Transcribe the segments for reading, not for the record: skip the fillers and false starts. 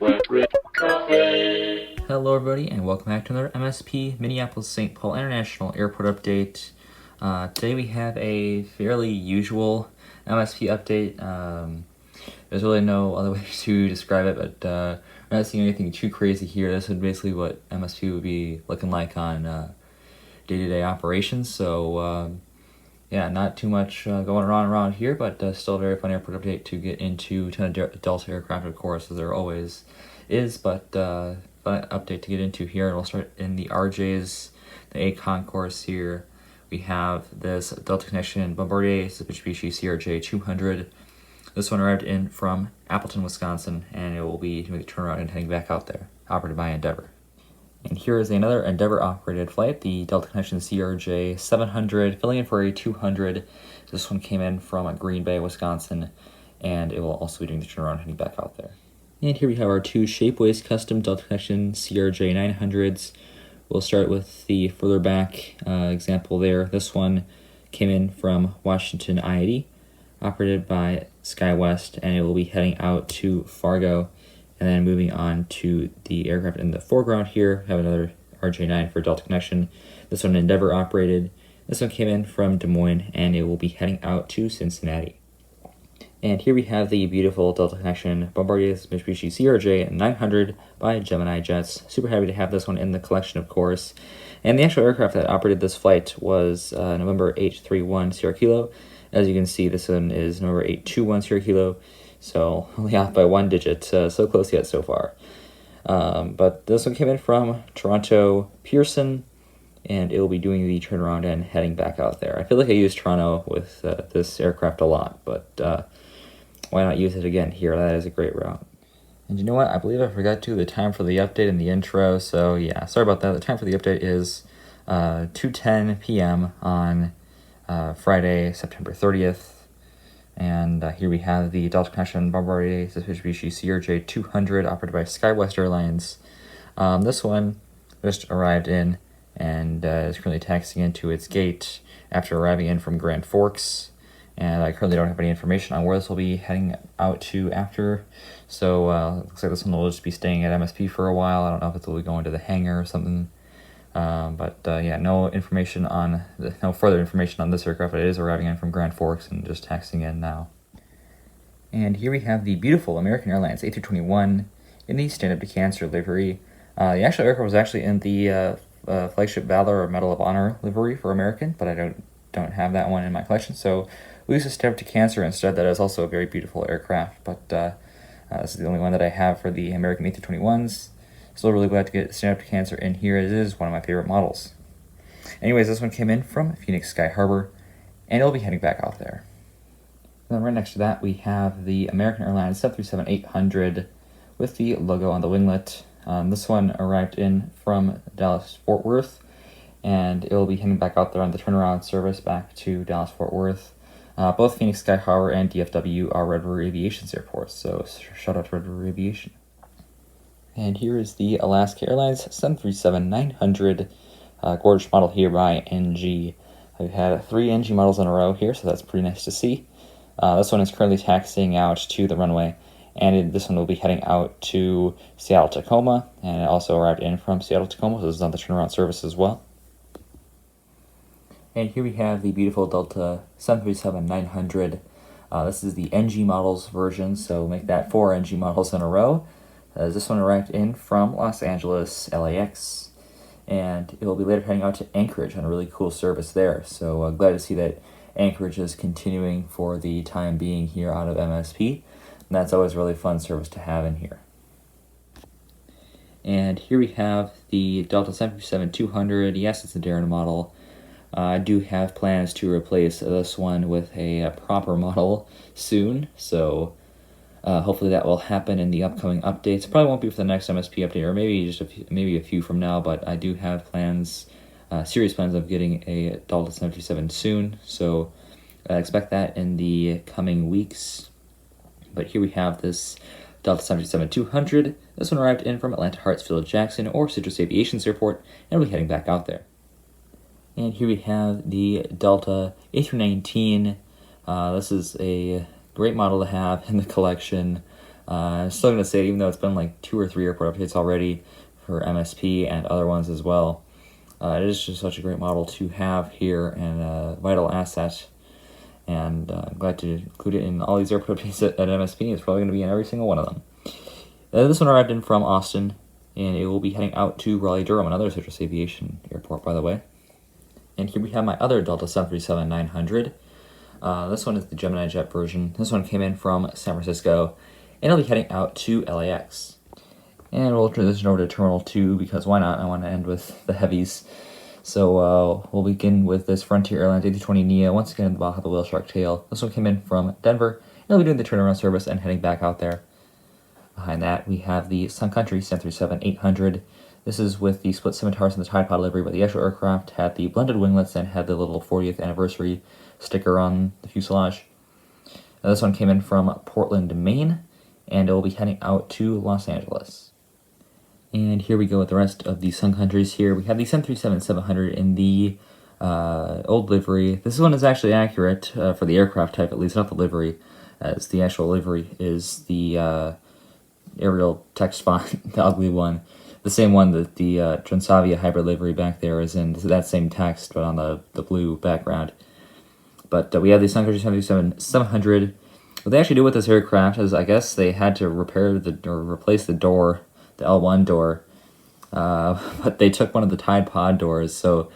Hello everybody and welcome back to another MSP Minneapolis St. Paul International Airport update. Today we have a fairly usual MSP update. There's really no other way to describe it, but we're not seeing anything too crazy here. This is basically what MSP would be looking like on day-to-day operations. So yeah, not too much going around here, but still a very fun airport update to get into. A ton of Delta aircraft, of course, as there always is, but fun update to get into here. And we'll start in the RJs, the A concourse here. We have this Delta Connection Bombardier Mitsubishi CRJ200. This one arrived in from Appleton, Wisconsin, and it will be doing the turnaround and heading back out there, operated by Endeavor. And here is another Endeavor-operated flight, the Delta Connection CRJ700, filling in for a 200. This one came in from Green Bay, Wisconsin, and it will also be doing the turnaround heading back out there. And here we have our two Shapeways custom Delta Connection CRJ900s. We'll start with the further back example there. This one came in from Washington I-80, operated by Skywest, and it will be heading out to Fargo. And then moving on to the aircraft in the foreground here, we have another RJ9 for Delta Connection. This one Endeavor operated. This one came in from Des Moines, and it will be heading out to Cincinnati. And here we have the beautiful Delta Connection Bombardier Mitsubishi CRJ900 by Gemini Jets. Super happy to have this one in the collection, of course. And the actual aircraft that operated this flight was November 831 Sierra Kilo. As you can see, this one is November 821 Sierra Kilo. So only off by one digit, so close yet so far. But this one came in from Toronto Pearson, and it will be doing the turnaround and heading back out there. I feel like I use Toronto with this aircraft a lot, but why not use it again here? That is a great route. And you know what? I believe I forgot to the time for the update in the intro, so yeah, sorry about that. The time for the update is 2:10 p.m. on Friday, September 30th. And here we have the Delta Connection Bombardier Mitsubishi CRJ200 operated by Skywest Airlines. This one just arrived in and is currently taxiing into its gate after arriving in from Grand Forks. And I currently don't have any information on where this will be heading out to after. So looks like this one will just be staying at MSP for a while. I don't know if it will be going to the hangar or something. Yeah, no further information on this aircraft. It is arriving in from Grand Forks and just taxiing in now. And here we have the beautiful American Airlines A321 in the stand-up to cancer livery. The actual aircraft was actually in the flagship Valor or Medal of Honor livery for American, but I don't have that one in my collection, so we use a stand-up to cancer instead. That is also a very beautiful aircraft, but this is the only one that I have for the American A321s. Still really glad to get stand-up to cancer in here. It is one of my favorite models. Anyways, this one came in from Phoenix Sky Harbor, and it'll be heading back out there. And then right next to that, we have the American Airlines 737-800 with the logo on the winglet. This one arrived in from Dallas-Fort Worth, and it will be heading back out there on the turnaround service back to Dallas-Fort Worth. Both Phoenix Sky Harbor and DFW are Red River Aviation's airports, so shout out to Red River Aviation. And here is the Alaska Airlines 737-900, gorgeous model here by NG. I've had 3 NG models in a row here, so that's pretty nice to see. This one is currently taxiing out to the runway, and this one will be heading out to Seattle-Tacoma, and it also arrived in from Seattle-Tacoma, so this is on the turnaround service as well. And here we have the beautiful Delta 737-900. This is the NG models version, so make that 4 NG models in a row. This one arrived in from Los Angeles, LAX, and it will be later heading out to Anchorage on a really cool service there. So glad to see that Anchorage is continuing for the time being here out of MSP, and that's always a really fun service to have in here. And here we have the Delta 737-200. Yes, it's a Darren model. I do have plans to replace this one with a proper model soon, so hopefully that will happen in the upcoming updates. Probably won't be for the next MSP update, or maybe just a few from now. But I do have plans, serious plans of getting a Delta 737 soon. So expect that in the coming weeks. But here we have this Delta 737-200. This one arrived in from Atlanta Hartsfield Jackson or Citrus Aviation's airport, and we'll be heading back out there. And here we have the Delta A319. This is a great model to have in the collection. I'm still going to say, even though it's been like 2 or 3 airport updates already for MSP and other ones as well, it is just such a great model to have here and a vital asset. And I'm glad to include it in all these airport updates at MSP. It's probably going to be in every single one of them. This one arrived in from Austin, and it will be heading out to Raleigh-Durham, another Citrus Aviation airport, by the way. And here we have my other Delta 737-900. This one is the Gemini Jet version. This one came in from San Francisco, and it'll be heading out to LAX. And we'll transition over to Terminal 2, because why not? I want to end with the heavies. So we'll begin with this Frontier Airlines A320neo, once again in the Baja the Whale Shark tail. This one came in from Denver, and it'll be doing the turnaround service and heading back out there. Behind that, we have the Sun Country 737-800. This is with the split scimitars and the Tide Pod livery, but the actual aircraft had the blended winglets and had the little 40th anniversary sticker on the fuselage. This one came in from Portland, Maine, and it will be heading out to Los Angeles. And here we go with the rest of the Sun Countries here. We have the 737-700 in the old livery. This one is actually accurate for the aircraft type, at least, not the livery, as the actual livery is the aerial text font, the ugly one. The same one that the Transavia hybrid livery back there is in, that same text, but on the blue background. But we have the Sun Country 737-700. What they actually do with this aircraft is, I guess they had to replace the door, the L1 door, but they took one of the Tide Pod doors, so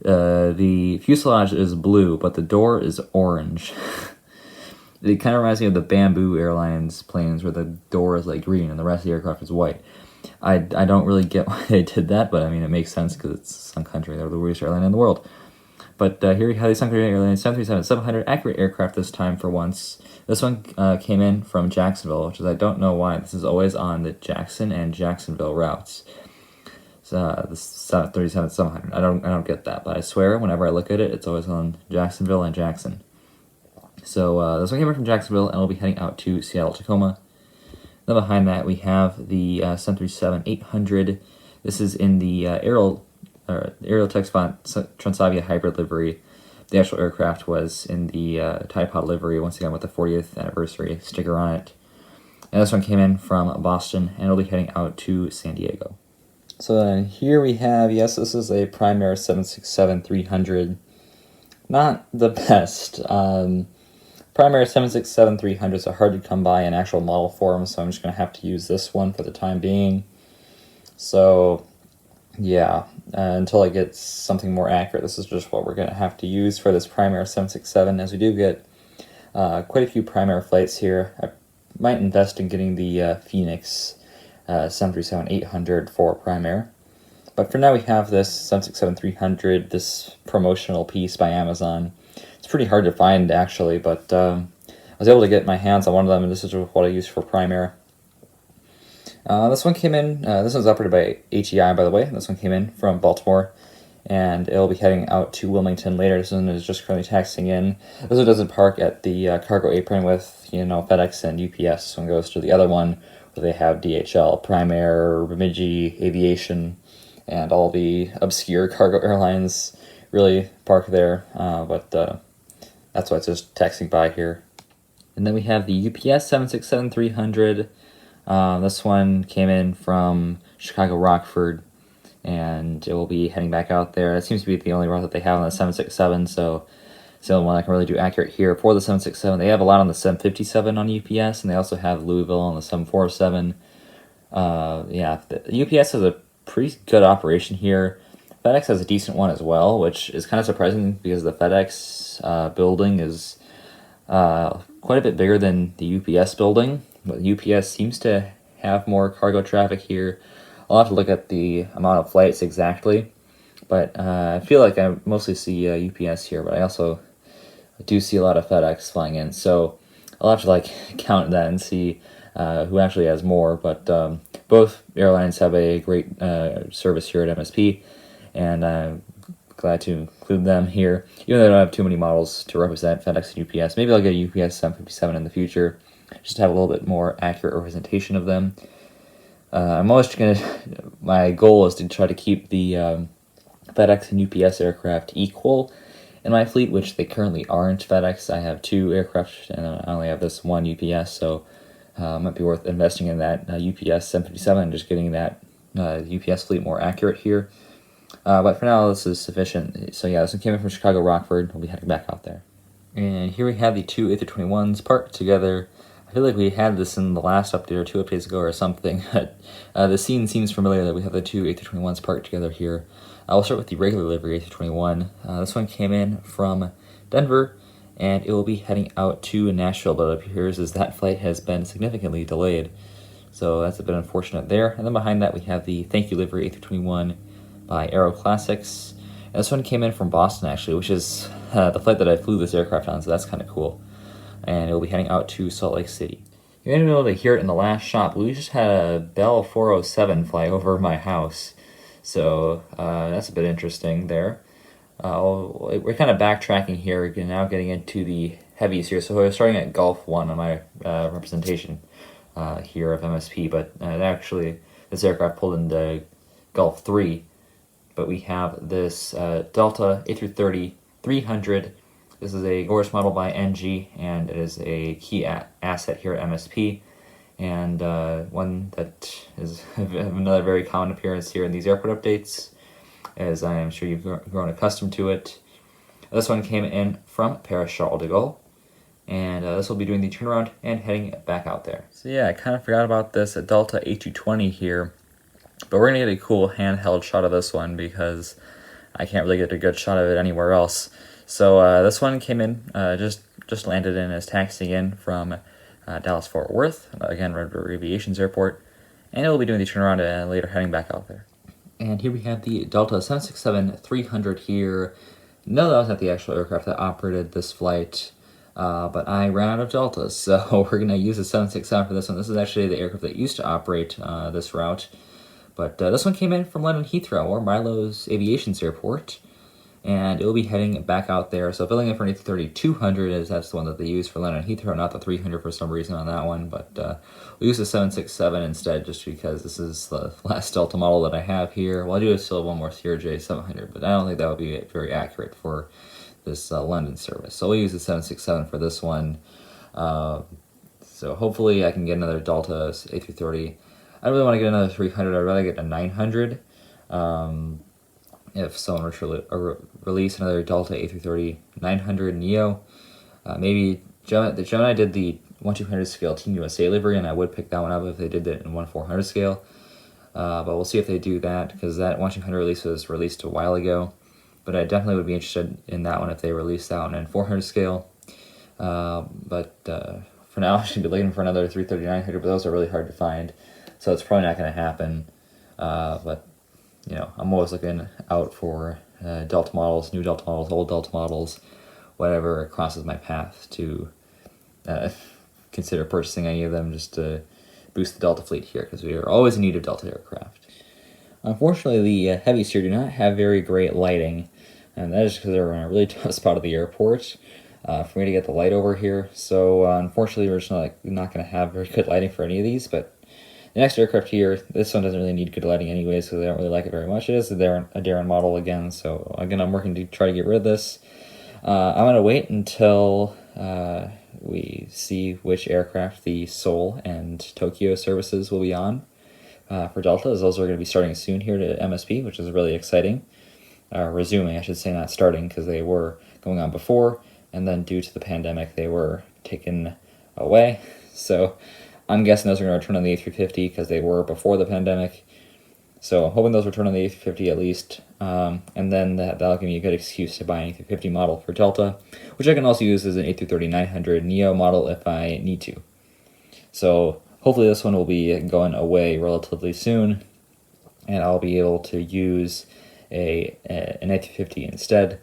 the fuselage is blue, but the door is orange. It kind of reminds me of the Bamboo Airlines planes where the door is like green and the rest of the aircraft is white. I don't really get why they did that, but I mean, it makes sense because it's Sun Country. They're the weirdest airline in the world. But here we have the Sun Country Airlines 737-700, accurate aircraft this time for once. This one came in from Jacksonville, which is, I don't know why. This is always on the Jackson and Jacksonville routes. So the 737-700. I don't get that, but I swear whenever I look at it, it's always on Jacksonville and Jackson. So this one came in from Jacksonville, and we'll be heading out to Seattle-Tacoma. Then behind that, we have the 737-800. This is in the aerial text font Transavia hybrid livery. The actual aircraft was in the Tide Pod livery, once again with the 40th anniversary sticker on it. And this one came in from Boston, and it'll be heading out to San Diego. So here we have, yes, this is a Primera 767-300. Not the best. Primera 767-300s are hard to come by in actual model form, so I'm just going to have to use this one for the time being. So, yeah, until I get something more accurate, this is just what we're going to have to use for this Primera 767, as we do get quite a few Primera flights here. I might invest in getting the Phoenix 737-800 for Primera. But for now, we have this 767-300, this promotional piece by Amazon. It's pretty hard to find, actually, but I was able to get my hands on one of them, and this is what I use for Primera. This one came in, this one's operated by HEI, by the way. This one came in from Baltimore, and it'll be heading out to Wilmington later. This one is just currently taxiing in. This one doesn't park at the cargo apron with, FedEx and UPS. This one goes to the other one where they have DHL, Primera, Bemidji, Aviation, and all the obscure cargo airlines really park there, but that's why it's just taxiing by here. And then we have the UPS 767-300. This one came in from Chicago Rockford, and it will be heading back out there. That seems to be the only route that they have on the 767, so it's the only one I can really do accurate here. For the 767, they have a lot on the 757 on UPS, and they also have Louisville on the 747. Yeah, the UPS has a pretty good operation here. FedEx has a decent one as well, which is kind of surprising because the FedEx building is quite a bit bigger than the UPS building. But UPS seems to have more cargo traffic here. I'll have to look at the amount of flights exactly, but I feel like I mostly see UPS here, but I also do see a lot of FedEx flying in, so I'll have to count that and see who actually has more. But both airlines have a great service here at MSP, and I'm glad to include them here, even though I don't have too many models to represent FedEx and UPS. Maybe I'll get a UPS 757 in the future, just to have a little bit more accurate representation of them. I'm always my goal is to try to keep the FedEx and UPS aircraft equal in my fleet, which they currently aren't. FedEx, I have 2 aircraft, and I only have this one UPS, so Might be worth investing in that UPS 757 and just getting that UPS fleet more accurate here. But for now, this is sufficient. So yeah, this one came in from Chicago Rockford. We'll be heading back out there. And here we have the two A321s parked together. I feel like we had this in the last update or 2 updates ago or something. The scene seems familiar that we have the two A321s parked together here. We'll start with the regular livery A321. This one came in from Denver, and it will be heading out to Nashville, but it appears as that flight has been significantly delayed. So that's a bit unfortunate there. And then behind that we have the Thank You livery A321 by Aero Classics. And this one came in from Boston, actually, which is the flight that I flew this aircraft on, so that's kind of cool. And it will be heading out to Salt Lake City. You may be able to hear it in the last shot, but we just had a Bell 407 fly over my house. So that's a bit interesting there. We're kind of backtracking here, now getting into the heavies here. So we're starting at Gulf 1 on my representation here of MSP, but actually this aircraft pulled into Gulf 3. But we have this Delta A330-300. This is a gorgeous model by NG, and it is a key asset here at MSP, and one that is another very common appearance here in these airport updates, as I am sure you've grown accustomed to it. This one came in from Paris Charles de Gaulle, and this will be doing the turnaround and heading back out there. So yeah, I kind of forgot about this Delta A220 here. But we're going to get a cool handheld shot of this one because I can't really get a good shot of it anywhere else. So this one came in, just landed in, is taxiing in from Dallas-Fort Worth, again, Red River Aviation's airport, and it will be doing the turnaround and later heading back out there. And here we have the Delta 767-300 here. No, that was not the actual aircraft that operated this flight, but I ran out of Deltas, so we're going to use the 767 for this one. This is actually the aircraft that used to operate this route. But this one came in from London Heathrow, or Milo's Aviation's airport, and it will be heading back out there. So filling in for an A330-200, as that's the one that they use for London Heathrow, not the 300 for some reason on that one, but we'll use the 767 instead, just because this is the last Delta model that I have here. Well, I do still have one more CRJ700, but I don't think that would be very accurate for this London service. So we'll use the 767 for this one. So hopefully I can get another Delta A330. I don't really want to get another 300. I'd rather get a 900. If someone were to release another Delta A330-900 Neo, maybe the Gemini did the 1/200 scale Team USA livery, and I would pick that one up if they did it in 1/400 scale. But we'll see if they do that, because that 1/200 release was released a while ago. But I definitely would be interested in that one if they release that one in 400 scale. But for now, I should be looking for another 330-900, but those are really hard to find. So it's probably not going to happen, but you know, I'm always looking out for Delta models, new Delta models, old Delta models, whatever crosses my path to consider purchasing any of them, just to boost the Delta fleet here, because we are always in need of Delta aircraft. Unfortunately, the heavies here do not have very great lighting, and that is because they're in a really tough spot of the airport for me to get the light over here. So unfortunately, we're just not going to have very good lighting for any of these, but the next aircraft here, this one doesn't really need good lighting anyways, because I don't really like it very much. It is a Darren model again, so again, I'm working to try to get rid of this. I'm going to wait until we see which aircraft the Seoul and Tokyo services will be on for Delta, as those are going to be starting soon here to MSP, which is really exciting. Resuming, I should say, not starting, because they were going on before, and then due to the pandemic, they were taken away. So I'm guessing those are going to return on the A350 because they were before the pandemic. So I'm hoping those return on the A350 at least. And then that'll give me a good excuse to buy an A350 model for Delta, which I can also use as an A330-900 Neo model if I need to. So hopefully this one will be going away relatively soon, and I'll be able to use an A350 instead.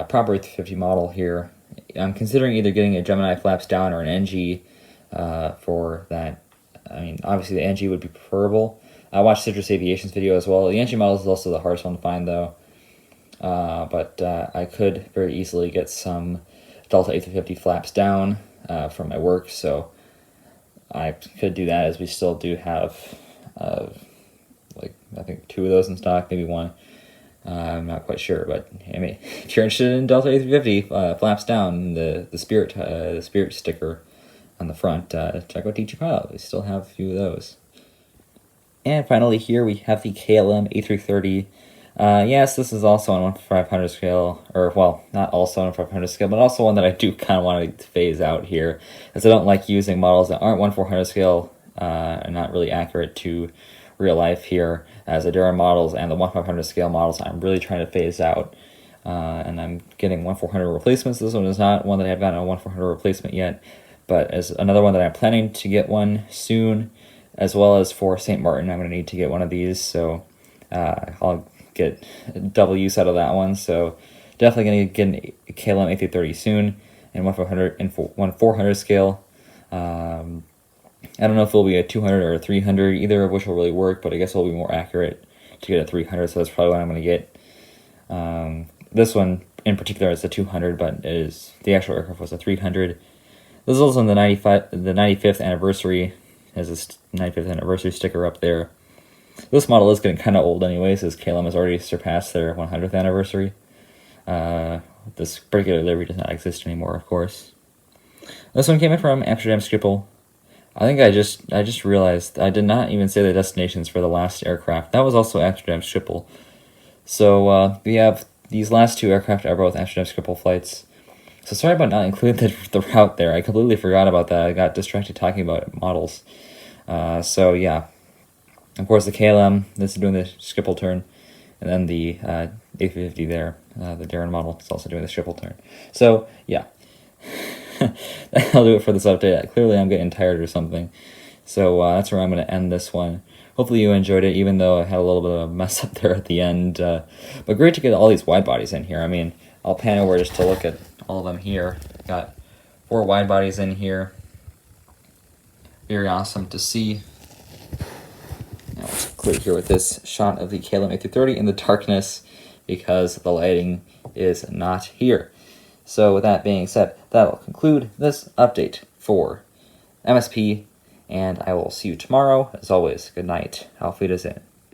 Proper A350 model here. I'm considering either getting a Gemini flaps down or an NG for that. I mean, obviously the NG would be preferable. I watched Citrus Aviation's video as well. The NG model is also the hardest one to find, though. But I could very easily get some Delta A350 flaps down from my work, so I could do that, as we still do have, I think 2 of those in stock, maybe 1. I'm not quite sure, but I mean, if you're interested in Delta A350 flaps down, the Spirit sticker, on the front. Check out Teacher Pilot. We still have a few of those. And finally here we have the KLM A330. Yes, this is also on 1/500 scale, or well, not also on 500 scale, but also one that I do kind of want to phase out here, as I don't like using models that aren't 1/400 scale and not really accurate to real life here, as the Darren models and the 1/500 scale models I'm really trying to phase out. And I'm getting 1/400 replacements. This one is not one that I've gotten a 1/400 replacement yet, but as another one that I'm planning to get one soon, as well as for St. Martin, I'm going to need to get one of these, so I'll get double use out of that one. So definitely going to get a KLM A330 soon in 1/400 scale. I don't know if it'll be a 200 or a 300, either of which will really work, but I guess it'll be more accurate to get a 300, so that's probably what I'm going to get. This one in particular is a 200, but the actual aircraft was a 300. This is also the 95th anniversary. Has this 95th anniversary sticker up there. This model is getting kind of old anyway, since KLM has already surpassed their 100th anniversary. This particular livery does not exist anymore, of course. This one came in from Amsterdam Schiphol. I think I just realized I did not even say the destinations for the last aircraft. That was also Amsterdam Schiphol. So we have these last two aircraft are both Amsterdam Schiphol flights. So sorry about not including the route there. I completely forgot about that. I got distracted talking about models. So yeah, of course the KLM, this is doing the Schiphol turn, and then the A350 there, the Darren model, is also doing the Schiphol turn. So yeah, that'll do it for this update. Clearly I'm getting tired or something. So that's where I'm going to end this one. Hopefully you enjoyed it, even though I had a little bit of a mess up there at the end. But great to get all these wide bodies in here. I mean, I'll pan over just to look at all of them here. Got 4 wide bodies in here. Very awesome to see. Now let's clear here with this shot of the KLM A330 in the darkness, because the lighting is not here. So with that being said, that will conclude this update for MSP, and I will see you tomorrow. As always, good night. Auf Wiedersehen.